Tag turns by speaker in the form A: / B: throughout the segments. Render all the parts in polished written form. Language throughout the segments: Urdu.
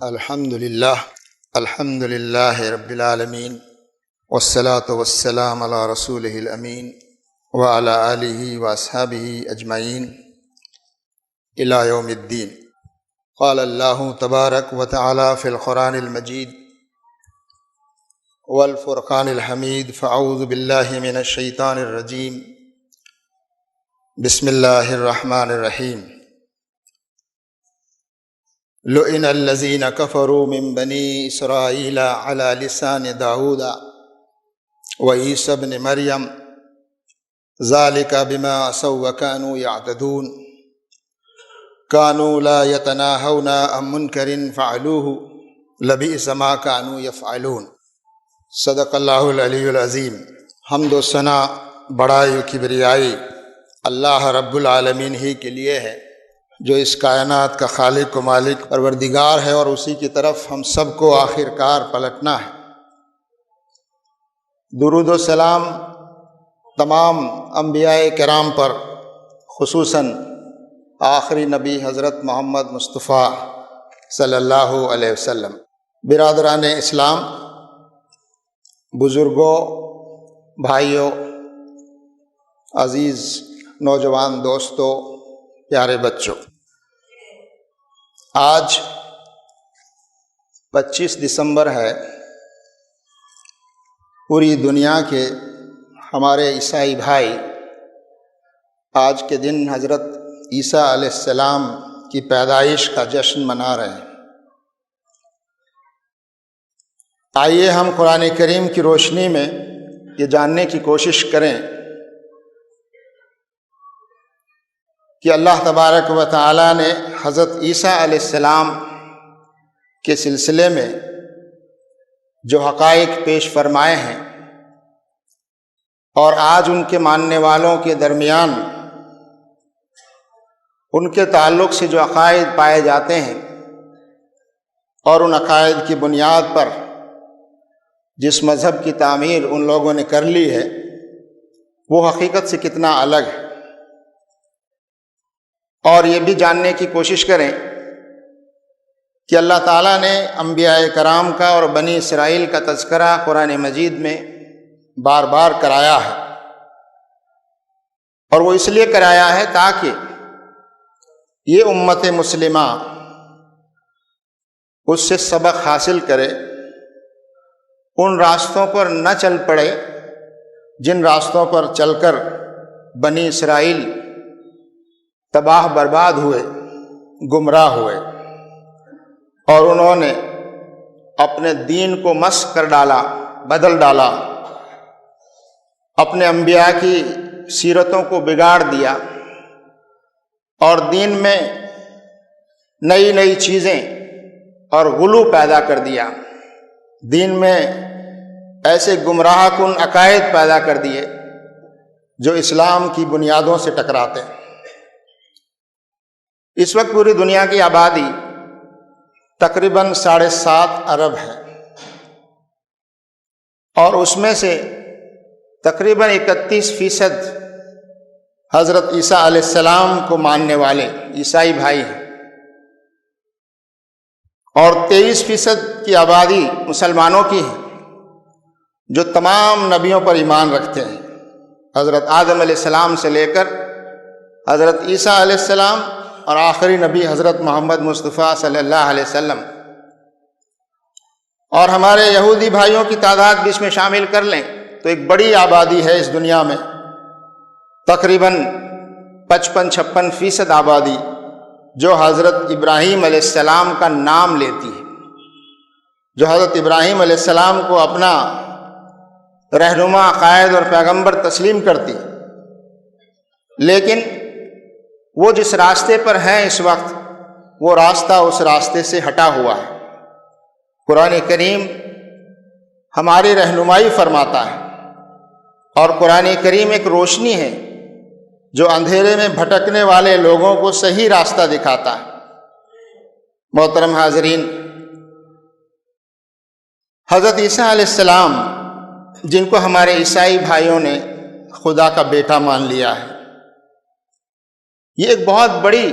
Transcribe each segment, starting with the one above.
A: الحمد للہ رب العالمین والصلاة والسلام علی رسولہ الامین وعلی آلہ واصحابہ اجمعین الی یوم الدین۔ قال اللہ تبارک و تعالی فی القرآن المجید والفرقان الحمید فاعوذ باللہ من الشیطان الرجیم بسم اللہ الرحمن الرحیم۔ لئن الذین کفروا من بنی اسرائیل علی لسان داؤد وعیسی ابن مریم ذلک بما عصوا وکانوا یعتدون کانوا لا یتناہون عن منکر فعلوہ لبئس ما کانوا یفعلون۔ صدق اللہ العلی العظیم۔ حمد و ثنا بڑائی و کبریائی اللہ رب العالمین ہی کے لیے ہے، جو اس کائنات کا خالق و مالک پروردگار ہے، اور اسی کی طرف ہم سب کو آخر کار پلٹنا ہے۔ درود و سلام تمام انبیاء کرام پر، خصوصاً آخری نبی حضرت محمد مصطفیٰ صلی اللہ علیہ وسلم۔ برادران اسلام، بزرگوں، بھائیوں، عزیز نوجوان دوستوں، پیارے بچوں، آج 25 دسمبر ہے۔ پوری دنیا کے ہمارے عیسائی بھائی آج کے دن حضرت عیسیٰ علیہ السلام کی پیدائش کا جشن منا رہے ہیں۔ آئیے ہم قرآن کریم کی روشنی میں یہ جاننے کی کوشش کریں کہ اللہ تبارک و تعالیٰ نے حضرت عیسیٰ علیہ السلام کے سلسلے میں جو حقائق پیش فرمائے ہیں، اور آج ان کے ماننے والوں کے درمیان ان کے تعلق سے جو عقائد پائے جاتے ہیں، اور ان عقائد کی بنیاد پر جس مذہب کی تعمیر ان لوگوں نے کر لی ہے، وہ حقیقت سے کتنا الگ ہے۔ اور یہ بھی جاننے کی کوشش کریں کہ اللہ تعالیٰ نے انبیاء کرام کا اور بنی اسرائیل کا تذکرہ قرآن مجید میں بار بار کرایا ہے، اور وہ اس لیے کرایا ہے تاکہ یہ امت مسلمہ اس سے سبق حاصل کرے، ان راستوں پر نہ چل پڑے جن راستوں پر چل کر بنی اسرائیل تباہ برباد ہوئے، گمراہ ہوئے، اور انہوں نے اپنے دین کو مسخ کر ڈالا، بدل ڈالا، اپنے انبیاء کی سیرتوں کو بگاڑ دیا، اور دین میں نئی نئی چیزیں اور غلو پیدا کر دیا، دین میں ایسے گمراہ کن عقائد پیدا کر دیے جو اسلام کی بنیادوں سے ٹکراتے ہیں۔ اس وقت پوری دنیا کی آبادی تقریباً 7.5 ارب ہے، اور اس میں سے تقریباً 31% حضرت عیسیٰ علیہ السلام کو ماننے والے عیسائی بھائی ہیں، اور 23% کی آبادی مسلمانوں کی ہے، جو تمام نبیوں پر ایمان رکھتے ہیں، حضرت آدم علیہ السلام سے لے کر حضرت عیسیٰ علیہ السلام اور آخری نبی حضرت محمد مصطفیٰ صلی اللہ علیہ وسلم۔ اور ہمارے یہودی بھائیوں کی تعداد بھی اس میں شامل کر لیں تو ایک بڑی آبادی ہے اس دنیا میں، تقریباً 55-56% آبادی جو حضرت ابراہیم علیہ السلام کا نام لیتی ہے، جو حضرت ابراہیم علیہ السلام کو اپنا رہنما، قائد اور پیغمبر تسلیم کرتی، لیکن وہ جس راستے پر ہیں اس وقت، وہ راستہ اس راستے سے ہٹا ہوا ہے۔ قرآن کریم ہماری رہنمائی فرماتا ہے، اور قرآن کریم ایک روشنی ہے جو اندھیرے میں بھٹکنے والے لوگوں کو صحیح راستہ دکھاتا ہے۔ محترم حاضرین، حضرت عیسیٰ علیہ السلام، جن کو ہمارے عیسائی بھائیوں نے خدا کا بیٹا مان لیا ہے، یہ ایک بہت بڑی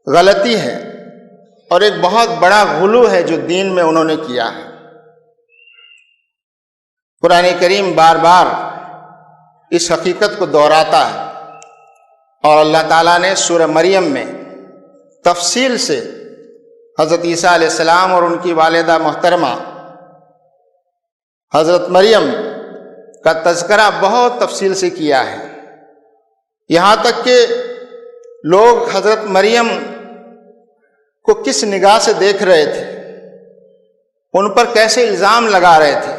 A: غلطی ہے اور ایک بہت بڑا غلو ہے جو دین میں انہوں نے کیا ہے۔ قرآن کریم بار بار اس حقیقت کو دہراتا ہے، اور اللہ تعالیٰ نے سورہ مریم میں تفصیل سے حضرت عیسیٰ علیہ السلام اور ان کی والدہ محترمہ حضرت مریم کا تذکرہ بہت تفصیل سے کیا ہے، یہاں تک کہ لوگ حضرت مریم کو کس نگاہ سے دیکھ رہے تھے، ان پر کیسے الزام لگا رہے تھے،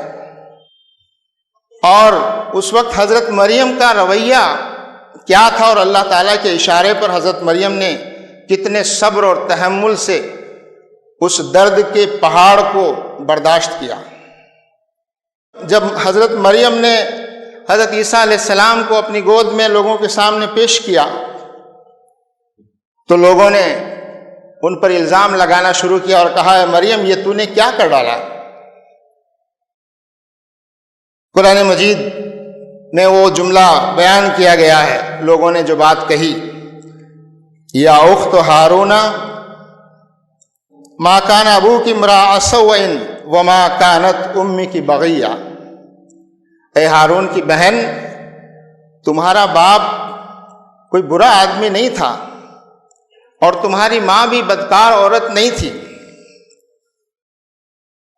A: اور اس وقت حضرت مریم کا رویہ کیا تھا، اور اللہ تعالیٰ کے اشارے پر حضرت مریم نے کتنے صبر اور تحمل سے اس درد کے پہاڑ کو برداشت کیا۔ جب حضرت مریم نے حضرت عیسیٰ علیہ السلام کو اپنی گود میں لوگوں کے سامنے پیش کیا تو لوگوں نے ان پر الزام لگانا شروع کیا اور کہا، اے مریم، یہ تو نے کیا کر ڈالا؟ قرآن مجید میں وہ جملہ بیان کیا گیا ہے، لوگوں نے جو بات کہی، یا اخت ہارون ما کان ابوک امرأ سوء وما کانت امک بغیہ، اے ہارون کی بہن، تمہارا باپ کوئی برا آدمی نہیں تھا اور تمہاری ماں بھی بدکار عورت نہیں تھی۔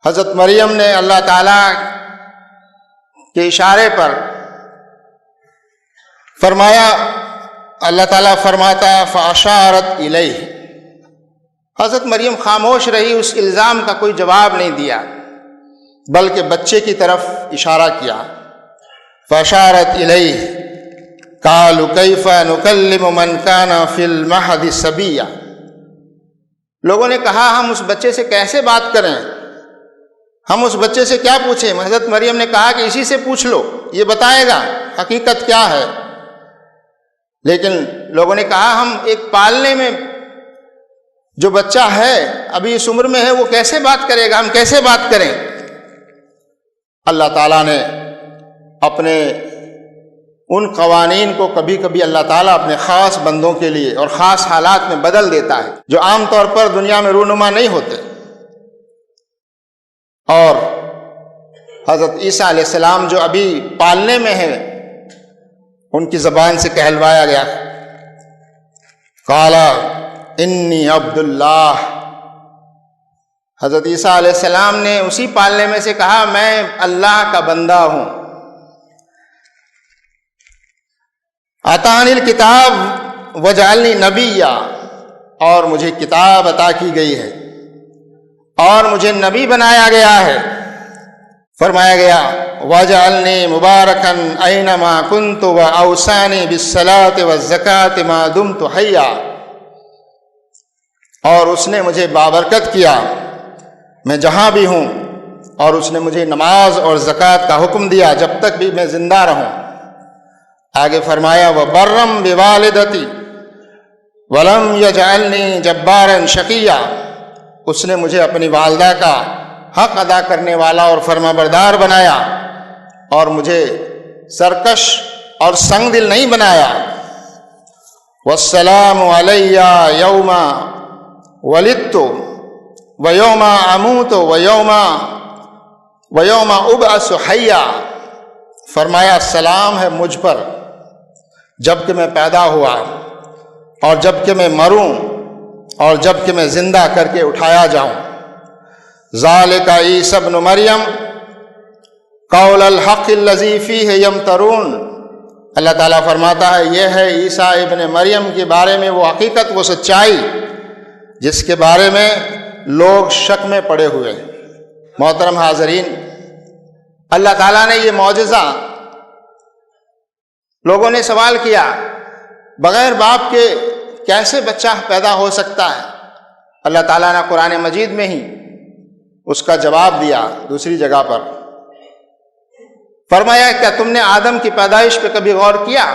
A: حضرت مریم نے اللہ تعالیٰ کے اشارے پر فرمایا، اللہ تعالیٰ فرماتا فاشارت الیہ، حضرت مریم خاموش رہی، اس الزام کا کوئی جواب نہیں دیا بلکہ بچے کی طرف اشارہ کیا۔ فاشارت الیہ قالوا کیف نکلم من کان فی المہد صبیا، لوگوں نے کہا ہم اس بچے سے کیسے بات کریں، ہم اس بچے سے کیا پوچھیں؟ حضرت مریم نے کہا کہ اسی سے پوچھ لو، یہ بتائے گا حقیقت کیا ہے۔ لیکن لوگوں نے کہا ہم ایک پالنے میں جو بچہ ہے ابھی اس عمر میں ہے وہ کیسے بات کرے گا، ہم کیسے بات کریں؟ اللہ تعالیٰ نے اپنے ان قوانین کو کبھی کبھی اللہ تعالیٰ اپنے خاص بندوں کے لیے اور خاص حالات میں بدل دیتا ہے جو عام طور پر دنیا میں رونما نہیں ہوتے، اور حضرت عیسیٰ علیہ السلام جو ابھی پالنے میں ہیں ان کی زبان سے کہلوایا گیا، قال انی عبد اللہ، حضرت عیسیٰ علیہ السلام نے اسی پالنے میں سے کہا میں اللہ کا بندہ ہوں۔ آتانی الکتاب وجعلنی نبیا، اور مجھے کتاب عطا کی گئی ہے اور مجھے نبی بنایا گیا ہے۔ فرمایا گیا وجعلنی مبارکا اینما کنت واوصانی بالصلاۃ والزکاۃ ما دمت حیا، اور اس نے مجھے بابرکت کیا میں جہاں بھی ہوں، اور اس نے مجھے نماز اور زکوٰۃ کا حکم دیا جب تک بھی میں زندہ رہوں۔ آگے فرمایا وبرم بوالدتی ولم یجعلنی جبارا شقیا، اس نے مجھے اپنی والدہ کا حق ادا کرنے والا اور فرما بردار بنایا اور مجھے سرکش اور سنگ دل نہیں بنایا۔ والسلام علی یوم ولدت ویوم اموت ویوم ابعث حیا، فرمایا سلام ہے مجھ پر جب کہ میں پیدا ہوا اور جب کہ میں مروں اور جب کہ میں زندہ کر کے اٹھایا جاؤں۔ ذالک عیسی ابن مریم قول الحق الذی فیہ یمترون، اللہ تعالیٰ فرماتا ہے یہ ہے عیسیٰ ابن مریم کے بارے میں وہ حقیقت، وہ سچائی جس کے بارے میں لوگ شک میں پڑے ہوئے ہیں۔ محترم حاضرین، اللہ تعالیٰ نے یہ معجزہ، لوگوں نے سوال کیا بغیر باپ کے کیسے بچہ پیدا ہو سکتا ہے؟ اللہ تعالیٰ نے قرآن مجید میں ہی اس کا جواب دیا۔ دوسری جگہ پر فرمایا کیا تم نے آدم کی پیدائش پہ کبھی غور کیا؟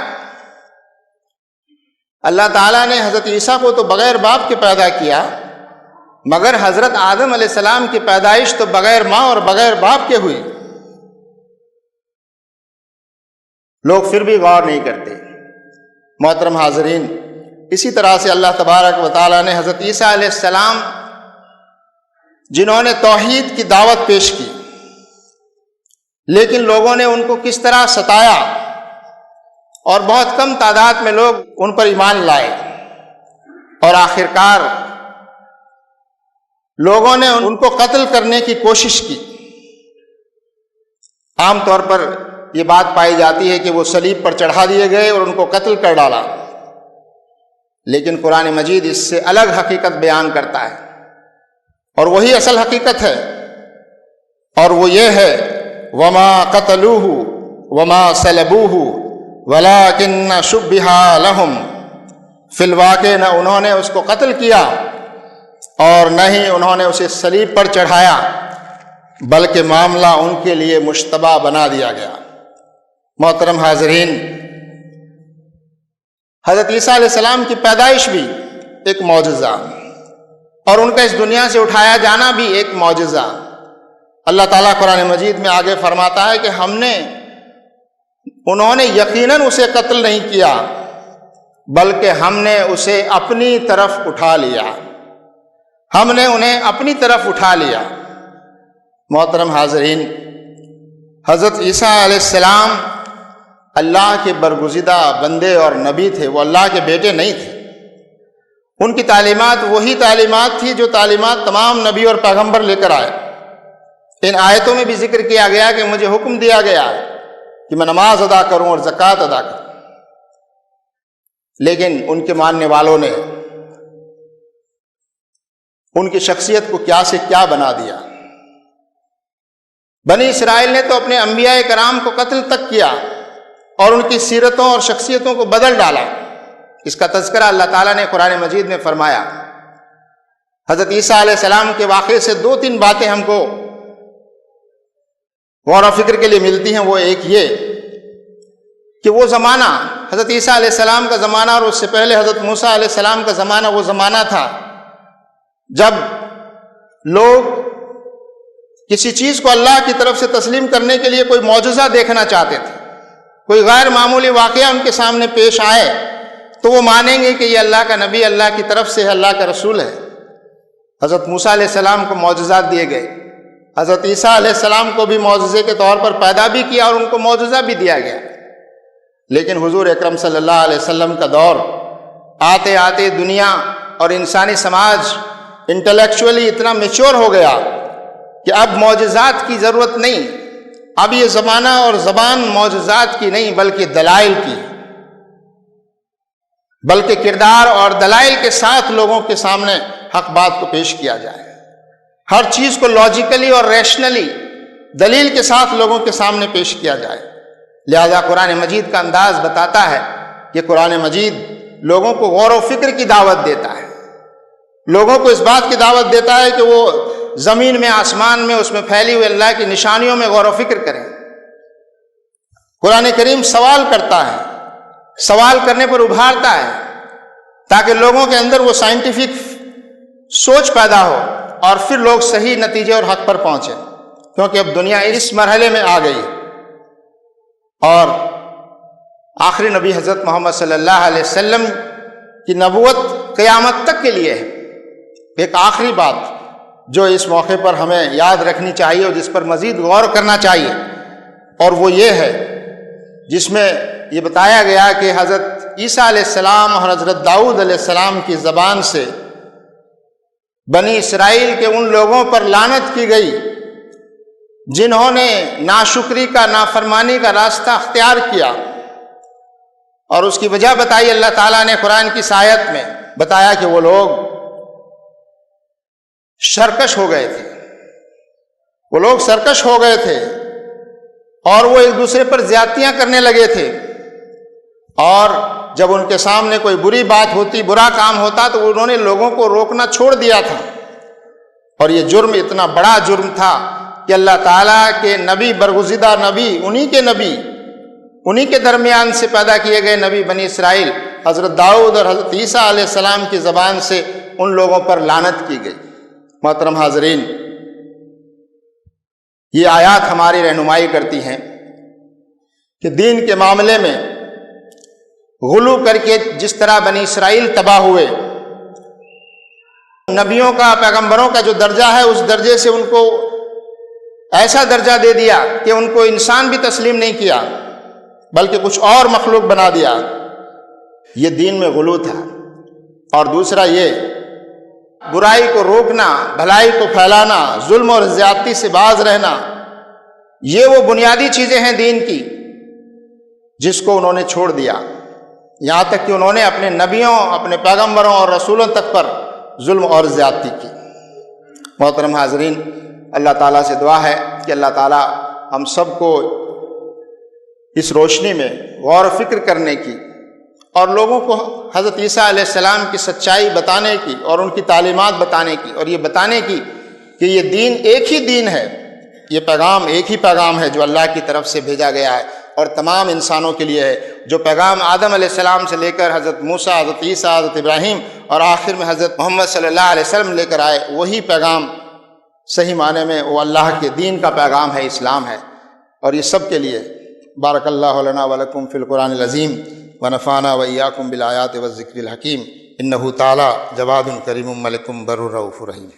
A: اللہ تعالیٰ نے حضرت عیسیٰ کو تو بغیر باپ کے پیدا کیا، مگر حضرت آدم علیہ السلام کی پیدائش تو بغیر ماں اور بغیر باپ کے ہوئی۔ لوگ پھر بھی غور نہیں کرتے۔ محترم حاضرین، اسی طرح سے اللہ تبارک و تعالیٰ نے حضرت عیسیٰ علیہ السلام جنہوں نے توحید کی دعوت پیش کی، لیکن لوگوں نے ان کو کس طرح ستایا اور بہت کم تعداد میں لوگ ان پر ایمان لائے، اور آخرکار لوگوں نے ان کو قتل کرنے کی کوشش کی۔ عام طور پر یہ بات پائی جاتی ہے کہ وہ صلیب پر چڑھا دیے گئے اور ان کو قتل کر ڈالا، لیکن قرآن مجید اس سے الگ حقیقت بیان کرتا ہے، اور وہی اصل حقیقت ہے، اور وہ یہ ہے وما قتلوہ وما صلبوہ ولکن شبہ لہم، فی الواقع نہ انہوں نے اس کو قتل کیا اور نہ ہی انہوں نے اسے صلیب پر چڑھایا، بلکہ معاملہ ان کے لیے مشتبہ بنا دیا گیا۔ محترم حاضرین، حضرت عیسیٰ علیہ السلام کی پیدائش بھی ایک معجزہ، اور ان کا اس دنیا سے اٹھایا جانا بھی ایک معجزہ۔ اللہ تعالیٰ قرآن مجید میں آگے فرماتا ہے کہ انہوں نے یقیناً اسے قتل نہیں کیا، بلکہ ہم نے اسے اپنی طرف اٹھا لیا، ہم نے انہیں اپنی طرف اٹھا لیا۔ محترم حاضرین، حضرت عیسیٰ علیہ السلام اللہ کے برگزیدہ بندے اور نبی تھے، وہ اللہ کے بیٹے نہیں تھے۔ ان کی تعلیمات وہی تعلیمات تھی جو تعلیمات تمام نبی اور پیغمبر لے کر آئے۔ ان آیتوں میں بھی ذکر کیا گیا کہ مجھے حکم دیا گیا کہ میں نماز ادا کروں اور زکوٰۃ ادا کروں، لیکن ان کے ماننے والوں نے ان کی شخصیت کو کیا سے کیا بنا دیا۔ بنی اسرائیل نے تو اپنے انبیاء کرام کو قتل تک کیا اور ان کی سیرتوں اور شخصیتوں کو بدل ڈالا۔ اس کا تذکرہ اللہ تعالیٰ نے قرآن مجید میں فرمایا۔ حضرت عیسیٰ علیہ السلام کے واقعے سے 2-3 باتیں ہم کو غور و فکر کے لیے ملتی ہیں۔ وہ ایک یہ کہ وہ زمانہ حضرت عیسیٰ علیہ السلام کا زمانہ اور اس سے پہلے حضرت موسیٰ علیہ السلام کا زمانہ وہ زمانہ تھا جب لوگ کسی چیز کو اللہ کی طرف سے تسلیم کرنے کے لیے کوئی معجزہ دیکھنا چاہتے تھے، کوئی غیر معمولی واقعہ ان کے سامنے پیش آئے تو وہ مانیں گے کہ یہ اللہ کا نبی اللہ کی طرف سے ہے، اللہ کا رسول ہے۔ حضرت موسیٰ علیہ السلام کو معجزات دیے گئے، حضرت عیسیٰ علیہ السلام کو بھی معجزے کے طور پر پیدا بھی کیا اور ان کو معجزہ بھی دیا گیا، لیکن حضور اکرم صلی اللہ علیہ وسلم کا دور آتے آتے دنیا اور انسانی سماج انٹلیکچولی اتنا میچور ہو گیا کہ اب معجزات کی ضرورت نہیں، اب یہ زمانہ اور زبان معجزات کی نہیں بلکہ دلائل کی، بلکہ کردار اور دلائل کے ساتھ لوگوں کے سامنے حق بات کو پیش کیا جائے، ہر چیز کو لاجیکلی اور ریشنلی دلیل کے ساتھ لوگوں کے سامنے پیش کیا جائے۔ لہذا قرآن مجید کا انداز بتاتا ہے کہ قرآن مجید لوگوں کو غور و فکر کی دعوت دیتا ہے، لوگوں کو اس بات کی دعوت دیتا ہے کہ وہ زمین میں آسمان میں اس میں پھیلی ہوئی اللہ کی نشانیوں میں غور و فکر کریں۔ قرآن کریم سوال کرتا ہے، سوال کرنے پر ابھارتا ہے تاکہ لوگوں کے اندر وہ سائنٹیفک سوچ پیدا ہو اور پھر لوگ صحیح نتیجے اور حق پر پہنچیں، کیونکہ اب دنیا اس مرحلے میں آ گئی اور آخری نبی حضرت محمد صلی اللہ علیہ وسلم کی نبوت قیامت تک کے لیے ہے۔ ایک آخری بات جو اس موقع پر ہمیں یاد رکھنی چاہیے اور جس پر مزید غور کرنا چاہیے، اور وہ یہ ہے جس میں یہ بتایا گیا کہ حضرت عیسیٰ علیہ السلام اور حضرت داؤد علیہ السلام کی زبان سے بنی اسرائیل کے ان لوگوں پر لعنت کی گئی جنہوں نے ناشکری کا، نافرمانی کا راستہ اختیار کیا، اور اس کی وجہ بتائی اللہ تعالیٰ نے قرآن کی آیت میں بتایا کہ وہ لوگ سرکش ہو گئے تھے، وہ لوگ سرکش ہو گئے تھے اور وہ ایک دوسرے پر زیادتیاں کرنے لگے تھے، اور جب ان کے سامنے کوئی بری بات ہوتی، برا کام ہوتا تو انہوں نے لوگوں کو روکنا چھوڑ دیا تھا، اور یہ جرم اتنا بڑا جرم تھا کہ اللہ تعالیٰ کے نبی، برگزیدہ نبی، انہی کے درمیان سے پیدا کیے گئے نبی بنی اسرائیل حضرت داؤد اور حضرت عیسیٰ علیہ السلام کی زبان سے ان لوگوں پر لعنت کی گئی۔ محترم حاضرین، یہ آیات ہماری رہنمائی کرتی ہیں کہ دین کے معاملے میں غلو کر کے جس طرح بنی اسرائیل تباہ ہوئے، نبیوں کا پیغمبروں کا جو درجہ ہے اس درجے سے ان کو ایسا درجہ دے دیا کہ ان کو انسان بھی تسلیم نہیں کیا بلکہ کچھ اور مخلوق بنا دیا۔ یہ دین میں غلو تھا۔ اور دوسرا یہ برائی کو روکنا، بھلائی کو پھیلانا، ظلم اور زیادتی سے باز رہنا، یہ وہ بنیادی چیزیں ہیں دین کی جس کو انہوں نے چھوڑ دیا، یہاں تک کہ انہوں نے اپنے نبیوں، اپنے پیغمبروں اور رسولوں تک پر ظلم اور زیادتی کی۔ محترم حاضرین، اللہ تعالیٰ سے دعا ہے کہ اللہ تعالیٰ ہم سب کو اس روشنی میں غور و فکر کرنے کی اور لوگوں کو حضرت عیسیٰ علیہ السلام کی سچائی بتانے کی اور ان کی تعلیمات بتانے کی اور یہ بتانے کی کہ یہ دین ایک ہی دین ہے، یہ پیغام ایک ہی پیغام ہے جو اللہ کی طرف سے بھیجا گیا ہے اور تمام انسانوں کے لیے ہے۔ جو پیغام آدم علیہ السلام سے لے کر حضرت موسیٰ، حضرت عیسیٰ، حضرت ابراہیم اور آخر میں حضرت محمد صلی اللہ علیہ وسلم لے کر آئے، وہی پیغام صحیح معنی میں وہ اللہ کے دین کا پیغام ہے، اسلام ہے، اور یہ سب کے لیے۔ بارک اللہ لنا ولکم فی القرآن العظیم ونفعنا وإیاکم بالآیات والذکر الحکیم، انہ تعالی جواد کریم ملک بر رؤوف رحیم۔